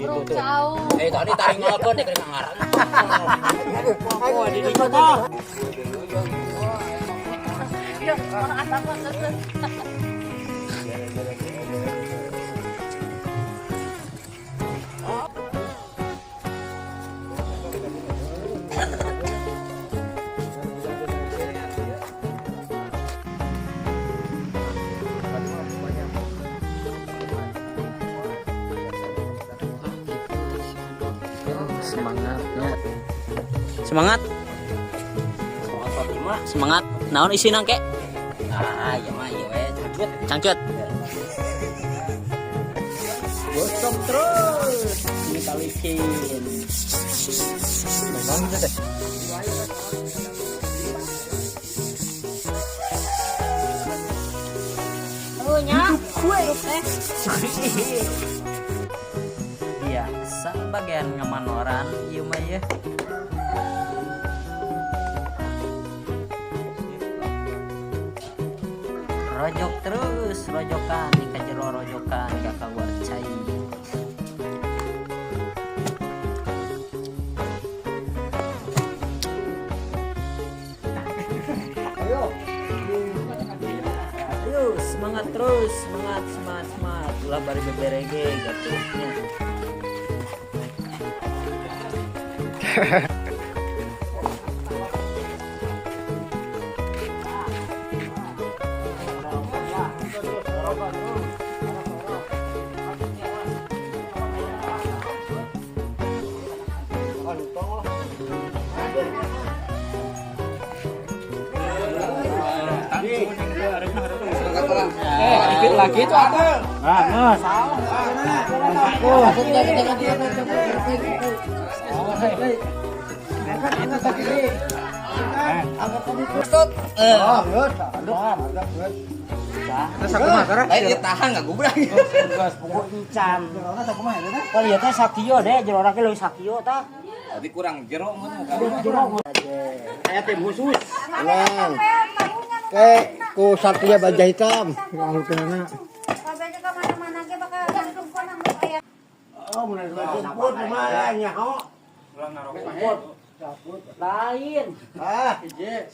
Bro, jauh. Tadi tarik ngelakuin deh kena ngarang. Oh, di mana? Ya, orang apa terus. Semangat. Semangat. Naon isi nangke? Ya mah ieu we cangcut. Cangcut. Gosok terus. Ini talikin. Memang gitu deh. Oh, nya. Gue teh. Biasa bagian ngamanoran ieu mah ya. Rojok terus, rojokan di kajero rojokan gak keluar cai. Ayo semangat terus, semangat. Ulah bari beberege gatuhnya. Dikit lagi itu apa? Nah, tahan nggak gubrak. gas pokok encan. Oh iya teh sakio deh, jelora ge leuwih sakio tah. Tadi kurang jero mun muka. Saya tim khusus. Tenang. Ku Satria Baja Hitam. Yang kenana. Kabehnya ka mana-mana ge bakal langsung ka nang aya. Oh, mun jemput mah nyaho. Lain. Ah, hiji.